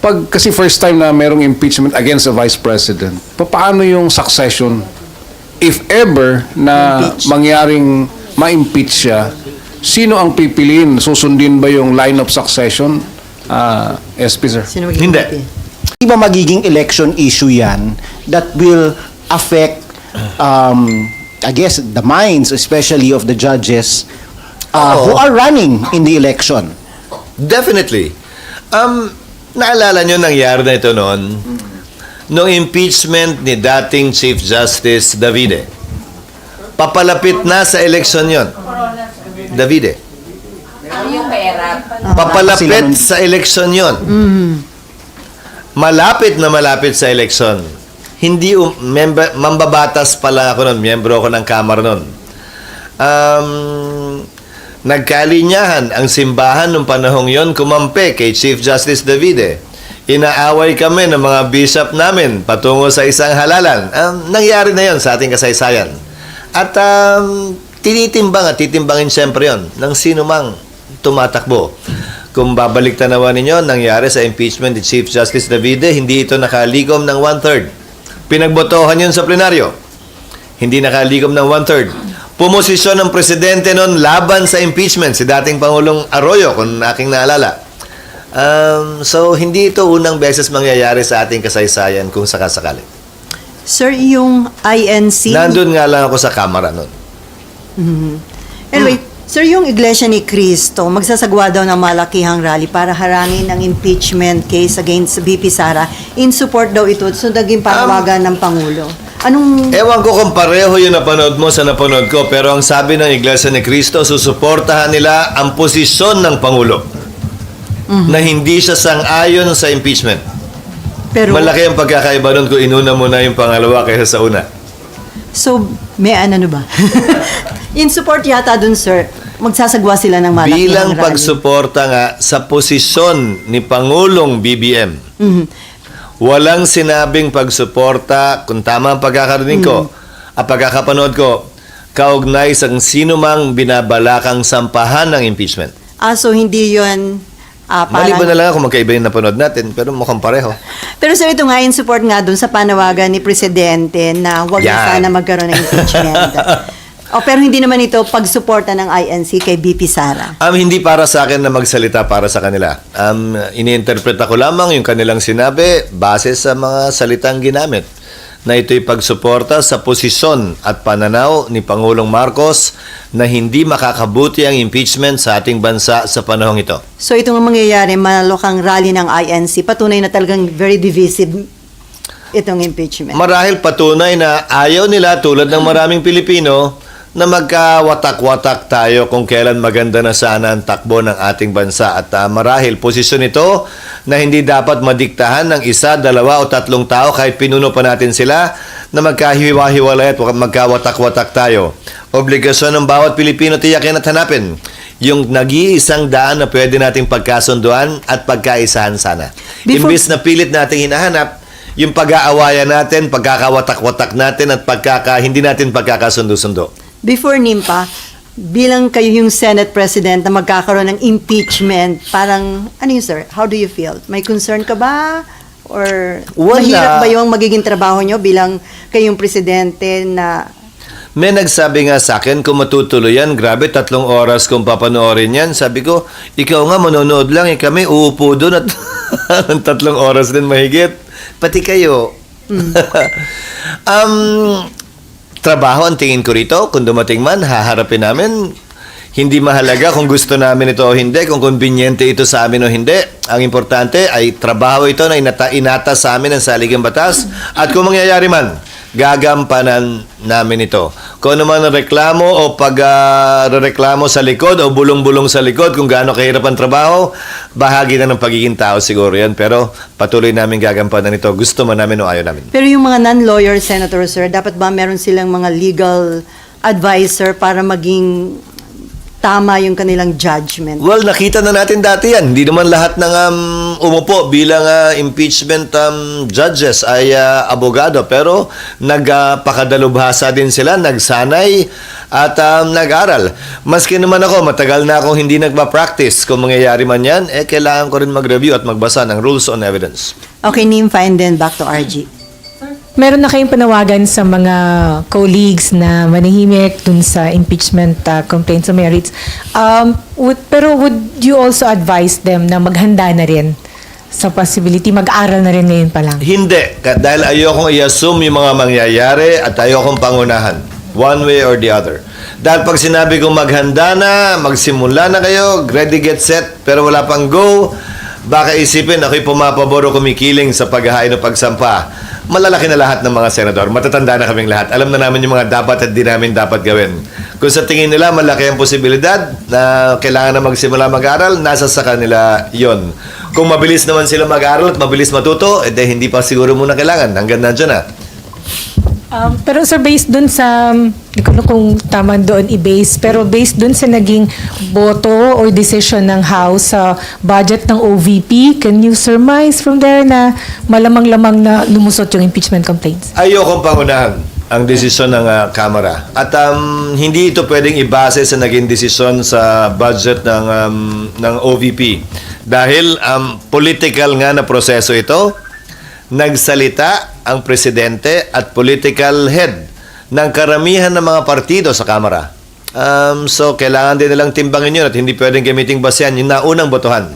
Kapag kasi first time na merong impeachment against a vice president, paano yung succession if ever na mangyaring ma-impeach siya? Sino ang pipiliin? Susundin ba yung line of succession? SP, sir. Sino Hindi. Di ba magiging election issue yan that will affect, I guess, the minds, especially of the judges who are running in the election? Definitely. Naalala nyo nangyari na ito noon? Noong impeachment ni dating Chief Justice Davide. Papalapit na sa eleksyon yon. Davide. Yung pera. Papalapit sa eleksyon yon. Malapit na malapit sa eleksyon. Hindi, mambabatas pala ako noon. Miyembro ako ng Kamara noon. Nagkalinyahan ang simbahan nung panahong yon kumampi kay Chief Justice Davide. Inaaway kami ng mga bishop namin patungo sa isang halalan. Nangyari na yon sa ating kasaysayan. At titimbangin siyempre yon ng sino mang tumatakbo. Kung babalik tanawan ninyo, nangyari sa impeachment ni Chief Justice Davide, hindi ito nakalikom ng 1/3. Pinagbotohan yun sa plenaryo. Hindi nakalikom ng 1/3. Pumosisyon ng presidente noon laban sa impeachment, si dating Pangulong Arroyo, kung aking naalala. So, hindi ito unang beses mangyayari sa ating kasaysayan kung sakasakali. Sir, yung INC... Nandun nga lang ako sa Kamara noon. Anyway, sir, yung Iglesia ni Cristo, magsasagwa daw ng malakihang rally para harangin ang impeachment case against BP Sara. In support daw ito, so naging panawagan ng Pangulo. Anong... Ewan ko kung pareho yung napanood mo sa napanood ko, pero ang sabi ng Iglesia ni Cristo, susuportahan nila ang posisyon ng Pangulo na hindi siya sang-ayon sa impeachment. Pero, Malaki ang pagkakaiba nun kung inuna mo na yung pangalawa kaysa sa una. so, may ano ba? In support yata dun, sir, magsasagwa sila ng malakihang Bilang rally. pagsuporta nga sa posisyon ni Pangulong BBM, walang sinabing pagsuporta, kung tama ang pagkakarinig ko, at pagkakapanood ko, kaugnay sa sino mang binabalakang sampahan ng impeachment. So hindi yun Maliban na lang kung magkaiba yung napanood natin, pero mukhang pareho. Pero sir, ito nga in support nga dun sa panawagan ni Presidente na huwag na Yan. sana magkaroon ng impeachment. Pero hindi naman ito pagsuporta ng INC kay BP Sara. Hindi para sa akin na magsalita para sa kanila. Iniinterpreta ko lamang yung kanilang sinabi base sa mga salitang ginamit na ito'y pagsuporta sa posisyon at pananaw ni Pangulong Marcos na hindi makakabuti ang impeachment sa ating bansa sa panahong ito. So ito nga mangyayari, malokang rally ng INC, patunay na talagang very divisive itong impeachment. Marahil patunay na ayaw nila tulad ng maraming Pilipino na magkawatak-watak tayo kung kailan maganda na sana ang takbo ng ating bansa. At marahil posisyon ito na hindi dapat madiktahan ng isa, dalawa o tatlong tao kahit pinuno pa natin sila na magkahiwa-hiwalay at magkawatak-watak tayo. Obligasyon ng bawat Pilipino tiyakin at hanapin yung nag-iisang daan na pwede nating pagkasunduan at pagkaisahan sana. Imbis na pilit nating hinahanap yung pag-aawayan natin, pagkakawatak-watak natin at hindi natin pagkakasundo-sundo. Before NIMPA, bilang kayo yung Senate President na magkakaroon ng impeachment, parang, ano yun sir, how do you feel? May concern ka ba? Or Wala. mahirap ba yung magiging trabaho nyo bilang kayong Presidente na... May nagsabi nga sa akin, kung matutuloy yan, grabe, 3 oras kung papanoorin yan. Sabi ko, ikaw nga, manonood lang, kami uupo doon at 3 oras din mahigit. Pati kayo. Trabaho ang tingin ko rito. Kung dumating man, haharapin namin. Hindi mahalaga kung gusto namin ito o hindi, kung conveniente ito sa amin o hindi. Ang importante ay trabaho ito na inata sa amin ng saligang batas. At kung mangyayari man, gagampanan namin ito. Kung ano man ang reklamo o pag-reklamo sa likod o bulong-bulong sa likod kung gaano kahirap ang trabaho, bahagi na ng pagiging tao siguro yan. Pero patuloy namin gagampanan ito. Gusto man namin o ayaw namin. Pero yung mga non-lawyer senator, sir, dapat ba meron silang mga legal advisor para maging tama yung kanilang judgment? Well, nakita na natin dati yan. Hindi naman lahat ng umupo bilang impeachment judges ay abogado. Pero nagpakadalubhasa din sila, nagsanay at nag-aral. Maski naman ako, matagal na akong hindi nagpa-practice. Kung mangyayari man yan, kailangan ko rin mag-review at magbasa ng rules on evidence. Okay, Nympha, and then back to RG. Meron na kayong panawagan sa mga colleagues na manahimik dun sa impeachment complaints sa merits. Pero would you also advise them na maghanda na rin sa possibility, mag-aral na rin ngayon pa lang? Hindi. Dahil ayokong i-assume yung mga mangyayari at ayokong pangunahan. One way or the other. Dahil pag sinabi kong maghanda na, magsimula na kayo, ready, get set, pero wala pang go, baka isipin ako'y pumapabor o kumikiling sa paghahain o pagsampa. Malalaki na lahat ng mga senador. Matatanda na kaming lahat. Alam na namin yung mga dapat at di namin dapat gawin. Kung sa tingin nila malaki ang posibilidad na kailangan na magsimula mag-aral, nasa sa kanila yon. Kung mabilis naman sila mag-aral at mabilis matuto, hindi pa siguro muna kailangan. Hanggang nandiyan na. Pero sir, based dun sa, hindi ko alam kung tama doon i-base, pero based dun sa naging boto or decision ng House sa budget ng OVP, can you surmise from there na malamang-lamang na lumusot yung impeachment complaints? Ayokong pangunahan ang desisyon ng Kamara. At hindi ito pwedeng ibase sa naging desisyon sa budget ng OVP. Dahil political nga na proseso ito, nagsalita ang presidente at political head ng karamihan ng mga partido sa Kamara. So, kailangan din nilang timbangin yun at hindi pwedeng gamiting basehan yung naunang botohan.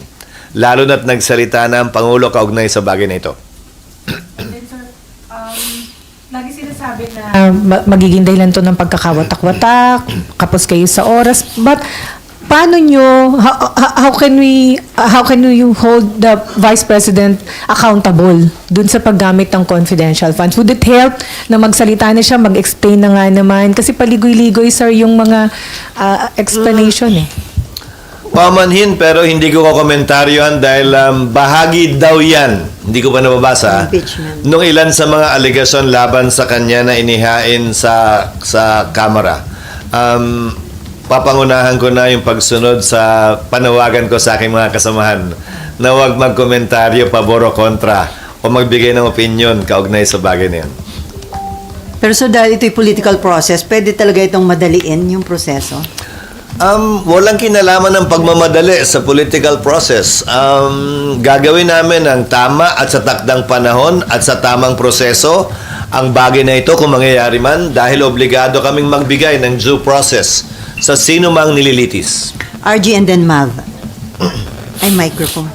Lalo na't nagsalita na ang Pangulo kaugnay sa bagay na ito. Lagi sinasabi na magiging dahilan to ng pagkakawatak-watak, kapos kayo sa oras, but paano nyo, how can you hold the Vice President accountable dun sa paggamit ng confidential funds? Would it help na magsalita na siya, mag-explain na nga naman? Kasi paligoy-ligoy, sir, yung mga explanation eh. Pamanhin pero hindi ko komentaryohan dahil bahagi daw yan. Hindi ko pa nababasa. Impeachment. Nung ilan sa mga aligasyon laban sa kanya na inihain sa Kamara. Papangunahan ko na yung pagsunod sa panawagan ko sa aking mga kasamahan na huwag magkomentaryo pabor o kontra o magbigay ng opinion kaugnay sa bagay na yan. Pero so dahil ito'y political process, pwede talaga itong madaliin yung proseso? Walang kinalaman ng pagmamadali sa political process. Gagawin namin ang tama at sa takdang panahon at sa tamang proseso ang bagay na ito kung mangyayari man dahil obligado kaming magbigay ng due process sa sino mang nililitis. RG and then Mav. Ay, microphone.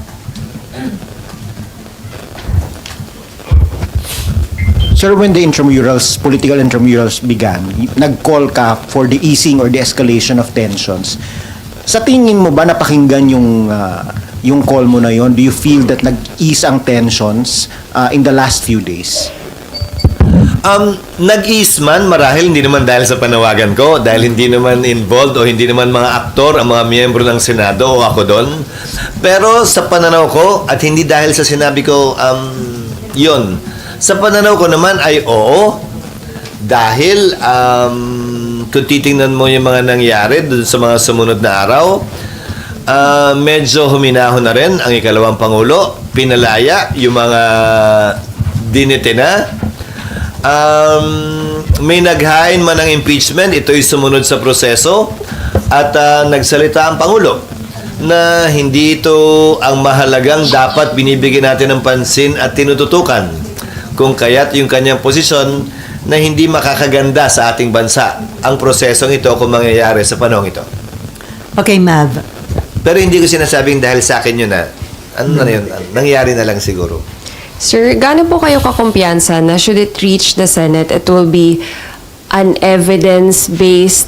Sir, when the intramurals, political intramurals began, nag-call ka for the easing or the escalation of tensions. Sa tingin mo ba napakinggan yung call mo na yon? Do you feel that nag-ease ang tensions in the last few days? Nag-ease man, marahil hindi naman dahil sa panawagan ko, dahil hindi naman involved o hindi naman mga aktor ang mga miyembro ng Senado o ako doon. Pero sa pananaw ko, at hindi dahil sa sinabi ko, yun. Sa pananaw ko naman ay oo, dahil kung titingnan mo yung mga nangyari doon sa mga sumunod na araw, medyo huminahon na rin ang ikalawang Pangulo, pinalaya yung mga dinete na. May naghain man ng impeachment, ito'y sumunod sa proseso at nagsalita ang Pangulo na hindi ito ang mahalagang dapat binibigyan natin ng pansin at tinututukan kung kaya't yung kanyang posisyon na hindi makakaganda sa ating bansa ang prosesong ito kung mangyayari sa panahon ito. Okay, Mav. Pero hindi ko sinasabing dahil sa akin yun na ano na yun, nangyari na lang siguro. Sir, gaano po kayo kakumpiyansa na should it reach the Senate, it will be an evidence-based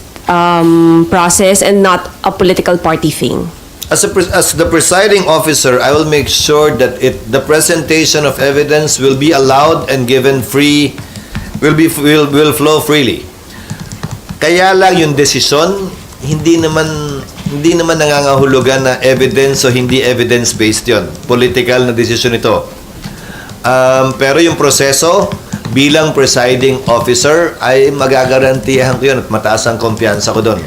process and not a political party thing? As the presiding officer, I will make sure that the presentation of evidence will be allowed and given free, will flow freely. Kaya lang yung desisyon, hindi naman nangangahulugan na evidence o hindi evidence-based yon. Political na desisyon ito. Pero yung proseso, bilang presiding officer, ay magagarantiyahan ko yun at mataas ang kumpiyansa ko doon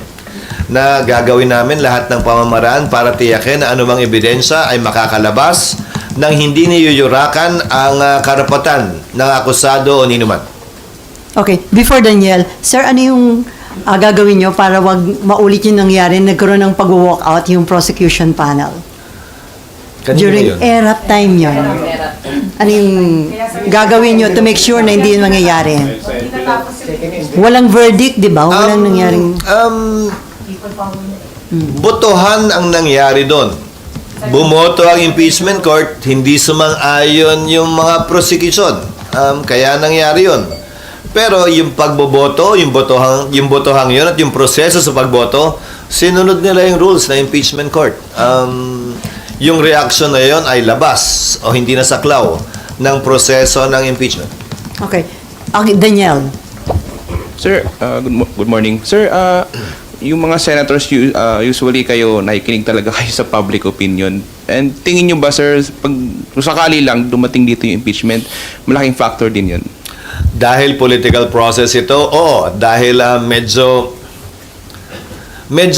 na gagawin namin lahat ng pamamaraan para tiyakin na anumang ebidensya ay makakalabas nang hindi niyuyurakan ang karapatan ng akusado o ninuman. Okay, before Daniel, sir, ano yung gagawin nyo para wag maulit yung nangyari, nagkaroon ng pag-walk out yung prosecution panel? Kanina During yun? ERAP time yun. Ano yung gagawin nyo to make sure na hindi yun mangyayari? Walang verdict, di ba? Walang nangyaring... Botohan ang nangyari doon. Bumoto ang impeachment court, hindi sumang-ayon yung mga prosecution. Kaya nangyari yun. Pero yung pagboboto, yung botohang yun at yung proseso sa pagboto, sinunod nila yung rules na impeachment court. Yung reaction na yun ay labas o hindi na saklaw ng proseso ng impeachment. Okay. Daniel. Sir, good morning. Sir, yung mga senators, usually kayo, nakikinig talaga kayo sa public opinion. And tingin nyo ba, sir, kung sakali lang dumating dito yung impeachment, malaking factor din yun? Dahil political process ito, oo. Dahil medyo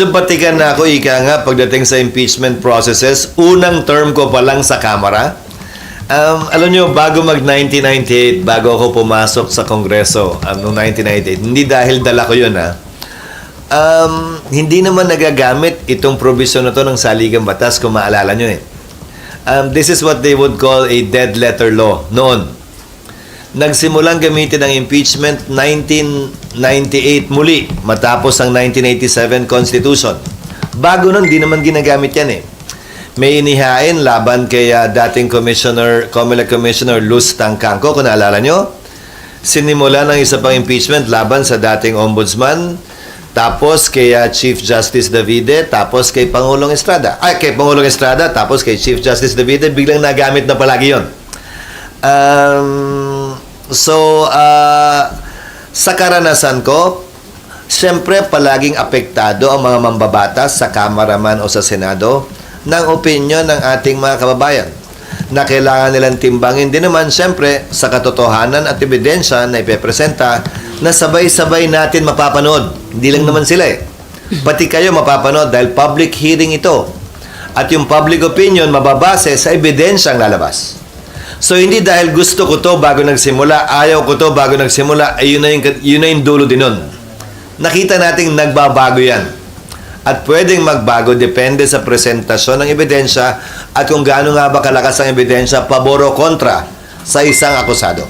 batikan na ako, ika nga, pagdating sa impeachment processes. Unang term ko pa lang sa Kamara. Alam nyo, bago mag-1998, bago ako pumasok sa Kongreso, noong 1998, hindi dahil dala ko yun, hindi naman nagagamit itong provision na to ng saligang batas, kung maalala nyo this is what they would call a dead letter law noon. Nagsimulang gamitin ang impeachment 1998 muli, matapos ang 1987 Constitution. Bago nun, di naman ginagamit yan May inihain laban kay dating COMELEC Commissioner Luz Tangcangco, kung naalala nyo. Sinimula ng isa pang impeachment laban sa dating ombudsman, tapos kay Chief Justice Davide, tapos kay Pangulong Estrada. Kay Pangulong Estrada, tapos kay Chief Justice Davide, biglang nagamit na palagi yun. Sa karanasan ko, siyempre palaging apektado ang mga mambabatas sa Kamara man o sa Senado ng opinyon ng ating mga kababayan na kailangan nilang timbangin din naman siyempre sa katotohanan at ebidensya na ipepresenta na sabay-sabay natin mapapanood. Hindi lang naman sila Pati kayo mapapanood dahil public hearing ito. At yung public opinion mababase sa ebidensyang lalabas. So, hindi dahil gusto ko to bago nagsimula, ayaw ko to bago nagsimula, ay yun na yung dulo din nun. Nakita nating nagbabago yan. At pwedeng magbago depende sa presentasyon ng ebidensya at kung gaano nga ba kalakas ang ebidensya, pabor o kontra sa isang akusado.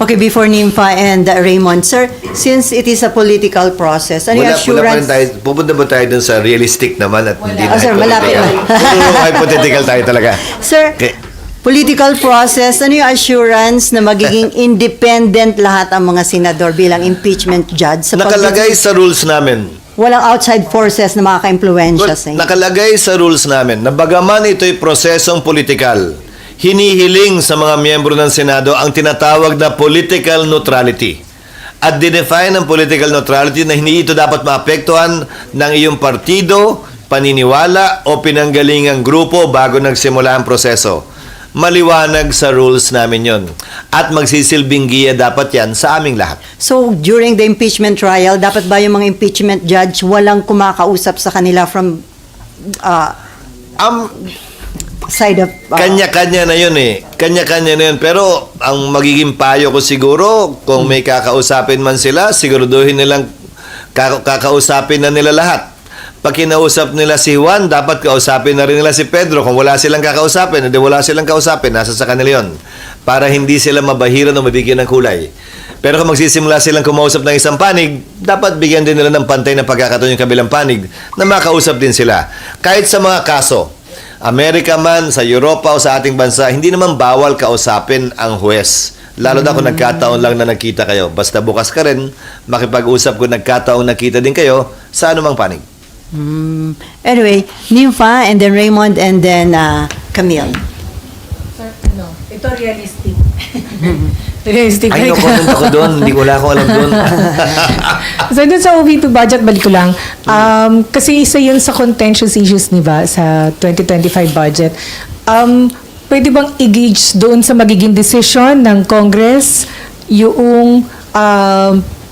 Okay, before Nympha and Raymond, sir, since it is a political process, ano yung assurance? Pupunta ba tayo dun sa realistic naman at hindi na sir, malapit na. Puro hypothetical tayo talaga. Sir, Okay. political process, ano yung assurance na magiging independent lahat ang mga senador bilang impeachment judge? Sa Nakalagay sa rules namin. Walang outside forces na makaka-impluensya sa inyo. Nakalagay sa rules namin na bagaman ito'y prosesong politikal, hinihiling sa mga miyembro ng Senado ang tinatawag na political neutrality. At dinefine ang political neutrality na hindi ito dapat maapektuhan ng iyong partido, paniniwala o pinanggalingang grupo bago nagsimula ang proseso. Maliwanag sa rules namin yon. At magsisilbing giya dapat yan sa aming lahat. So, during the impeachment trial, dapat ba yung mga impeachment judge walang kumakausap sa kanila from side of... Kanya-kanya na yun Kanya-kanya na yun. Pero ang magiging payo ko siguro, kung may kakausapin man sila, siguraduhin nilang kakausapin na nila lahat. Pag kinausap nila si Juan, dapat kausapin na rin nila si Pedro. Kung wala silang kakausapin, hindi wala silang kausapin, nasa sa kanila yun. Para hindi sila mabahiran o mabigyan ng kulay. Pero kung magsisimula silang kumausap ng isang panig, dapat bigyan din nila ng pantay na pagkakataon yung kabilang panig na makausap din sila. Kahit sa mga kaso, Amerika man, sa Europa o sa ating bansa, hindi naman bawal kausapin ang huwes. Lalo na kung nagkataon lang na nagkita kayo. Basta bukas ka rin, makipag-usap kung nagkataon nakita din kayo sa anumang panig. Anyway, Nympha, and then Raymond, and then Camille. Sir, ito realistic. Realistic. Ay, no comment ako doon. Hindi wala akong alam doon. So, dun sa OV2 budget, balik ko lang. Kasi isa yun sa contentious issues, di ba, sa 2025 budget. Pwede bang i-gauge doon sa magiging decision ng Congress yung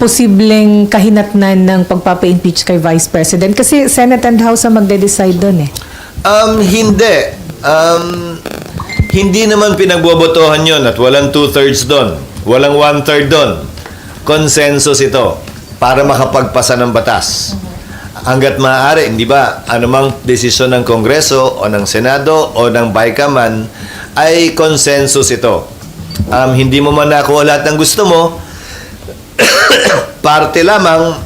posibleng kahinatnan ng pagpapa-impeach kay Vice President? Kasi Senate and House ang magde-decide doon eh. Hindi. Hindi naman pinagbobotohan yon at walang 2/3 doon. Walang 1/3 doon. Consensus ito para makapagpasa ng batas. Hanggat maaari, hindi ba, anumang desisyon ng Kongreso o ng Senado o ng Bicaman ay consensus ito. Hindi mo man nakuha lahat ng gusto mo, parte lamang,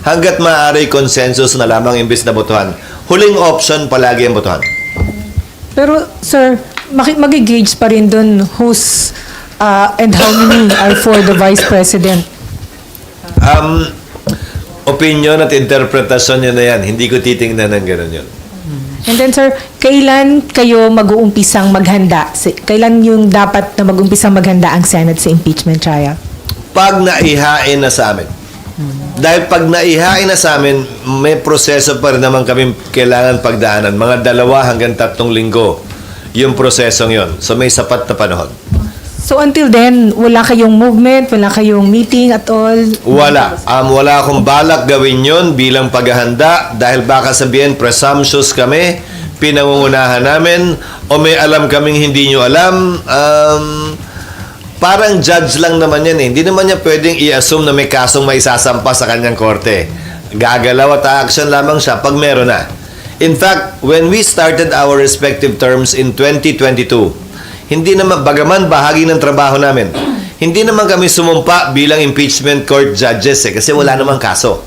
hanggat maaari consensus na lamang imbis na botohan. Huling option palagi ang botohan. Pero sir, mag-gauge pa rin doon who's and how many are for the Vice President. Opinion at interpretasyon nyo na yan. Hindi ko titingnan ng gano'n yun. And then sir, kailan kayo mag-uumpisang maghanda? Kailan yung dapat na mag-uumpisang maghanda ang Senate sa impeachment trial? Pag naihain na sa amin. Dahil pag naihain na sa amin, may proseso pa rin naman kami kailangan pagdaanan. Mga 2 hanggang 3 linggo yung prosesong yon. So may sapat na panahon. So until then, wala kayong movement, wala kayong meeting at all? Wala. Wala akong balak gawin yon bilang paghahanda dahil baka sabihin presumptuous kami, pinangungunahan namin, o may alam kaming hindi nyo alam. Parang judge lang naman yan eh. Hindi naman niya pwedeng i-assume na may kasong may sasampa sa kanyang korte. Gagalaw at action lamang siya pag meron na. In fact, when we started our respective terms in 2022, hindi naman, bagaman bahagi ng trabaho namin, hindi naman kami sumumpa bilang impeachment court judges eh, kasi wala namang kaso.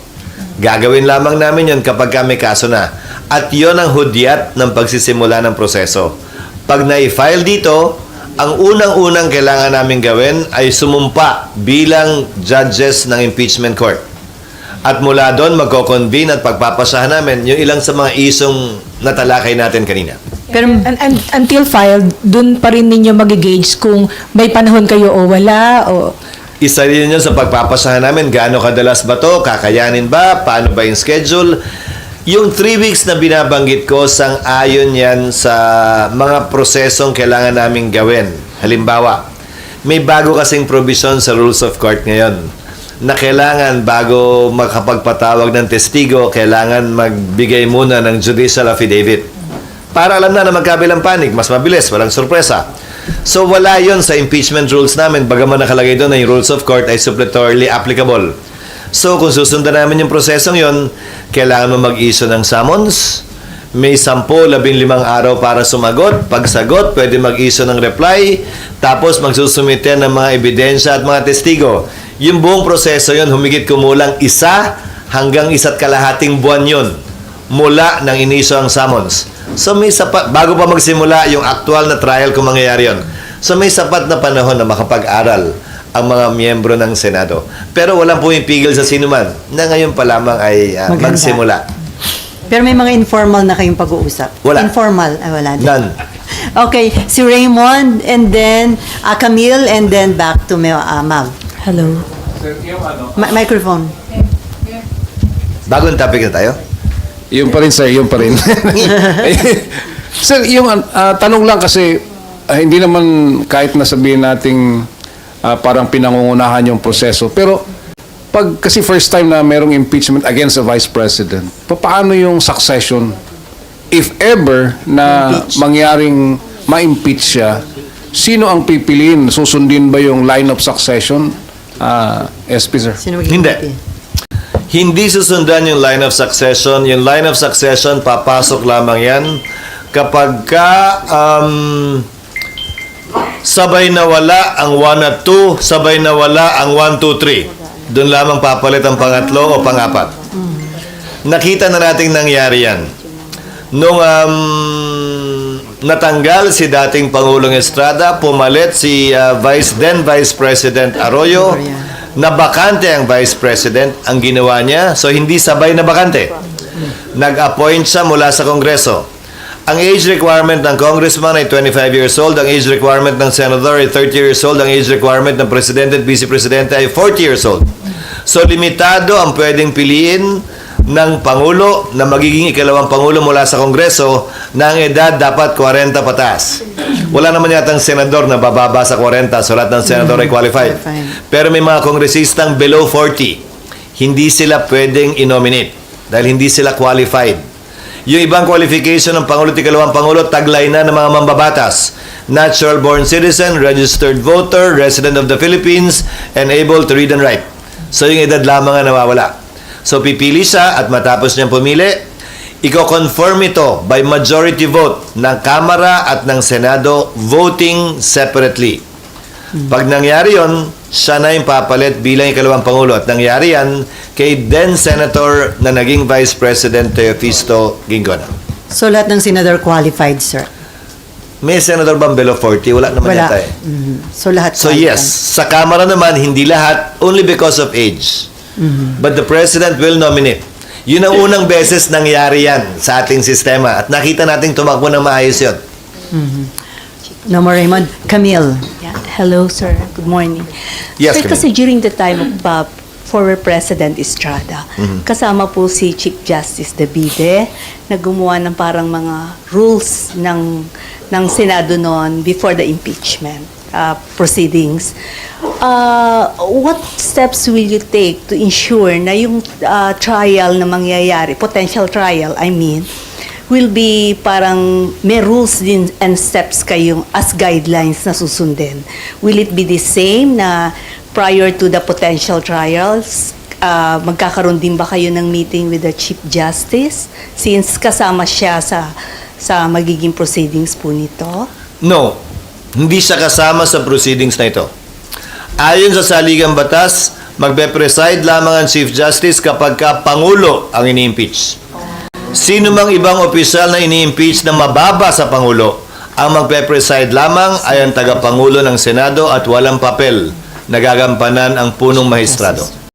Gagawin lamang namin yon kapag may kaso na. At yon ang hudyat ng pagsisimula ng proseso. Pag na-file dito, ang unang-unang kailangan namin gawin ay sumumpa bilang judges ng impeachment court. At mula doon, magko-convene at pagpapasahan namin yung ilang sa mga isong natalakay natin kanina. Pero until filed, dun pa rin ninyo mag-gauge kung may panahon kayo o wala o... Isa rin yun sa pagpapasahan namin, gaano kadalas ba to, kakayanin ba, paano ba yung schedule. Yung 3 weeks na binabanggit ko, sang-ayon yan sa mga prosesong kailangan namin gawin. Halimbawa, may bago kasing provision sa Rules of Court ngayon na kailangan bago makapagpatawag ng testigo, kailangan magbigay muna ng judicial affidavit. Para alam na magkabilang panig, mas mabilis, walang sorpresa. So wala yon sa impeachment rules namin, bagaman nakalagay doon na yung rules of court ay suppletorily applicable. So kung susundan namin yung prosesong yon, kailangan mo mag-issue ng summons, may 10-15 araw para sumagot, pag sagot, pwede mag-issue ng reply, tapos magsusumite ng mga ebidensya at mga testigo. Yung buong proseso yon, humigit kumulang 1 hanggang 1.5 buwan yon mula nang iniso ang summons. So may sapat, bago pa magsimula yung actual na trial kung mangyayari yun. So may sapat na panahon na makapag-aral ang mga miyembro ng Senado. Pero walang pumipigil sa sinuman na ngayon pa lamang ay magsimula. Pero may mga informal na kayong pag-uusap? Wala. Informal? Ay, wala din. None. Okay, si Raymond and then Camille and then back to Mav. Hello. Microphone. Bagong topic na tayo? Yun pa rin, sir. Yun pa rin. Sir, yung tanong lang kasi hindi naman kahit nasabihin nating parang pinangungunahan yung proseso. Pero pag kasi first time na merong impeachment against a vice president, paano yung succession? If ever na mangyaring ma-impeach siya, sino ang pipiliin? Susundin ba yung line of succession? SP, sir. Sino Hindi. Hindi susundan yung line of succession. Yung line of succession, papasok lamang yan kapag sabay na wala ang 1 at 2, sabay na wala ang 1, 2, 3. Doon lamang papalit ang pangatlo o pangapat. Nakita na nating nangyari yan. Nung natanggal si dating Pangulong Estrada, pumalit si then Vice President Arroyo, na bakante ang Vice President, ang ginawa niya, so hindi sabay na bakante. Nag-appoint siya mula sa Kongreso. Ang age requirement ng Congressman ay 25 years old, ang age requirement ng Senator ay 30 years old, ang age requirement ng Presidente at Vice Presidente ay 40 years old. So limitado ang pwedeng piliin ng Pangulo na magiging ikalawang Pangulo mula sa Kongreso na ang edad dapat 40 pataas. Wala naman yatang senador na bababa sa 40, so lahat ng senador ay qualified. Qualified. Pero may mga kongresistang below 40, hindi sila pwedeng i-nominate dahil hindi sila qualified. Yung ibang qualification ng Pangulo at Ikalawang Pangulo, taglay na ng mga mambabatas. Natural born citizen, registered voter, resident of the Philippines, and able to read and write. So yung edad lamang ang nawawala. So pipili siya at matapos niyang pumili, i-confirm ito by majority vote ng Kamara at ng Senado voting separately. Pag nangyari yon, siya na yung papalit bilang Ikalawang Pangulo at nangyari yan kay then Senator na naging Vice President Teofisto Gingon. So lahat ng senador qualified, sir? May Senator bang below 40? Wala naman Wala. yata eh. So lahat So qualified. yes, sa Kamara naman, hindi lahat, only because of age. But the President will nominate. Yun ang unang beses nangyari yan sa ating sistema at nakita nating tumakbo ng maayos yun. No more Raymond. Camille. Yeah. Hello, sir. Good morning. Yes, Sir, Camille. kasi during the time of former President Estrada, kasama po si Chief Justice Davide na gumawa ng parang mga rules ng Senado noon before the impeachment proceedings. What steps will you take to ensure na yung trial na mangyayari, potential trial, I mean, will be parang may rules din and steps kayong as guidelines na susundin? Will it be the same na prior to the potential trials, magkakaroon din ba kayo ng meeting with the Chief Justice since kasama siya sa magiging proceedings po nito? No, hindi siya kasama sa proceedings na ito. Ayon sa saligang batas, magbe-preside lamang ang Chief Justice kapag ka Pangulo ang ini-impeach. Sino mang ibang opisyal na ini-impeach na mababa sa Pangulo, ang magpe-preside lamang ay ang taga-Pangulo ng Senado at walang papel na gagampanan ang punong mahistrado.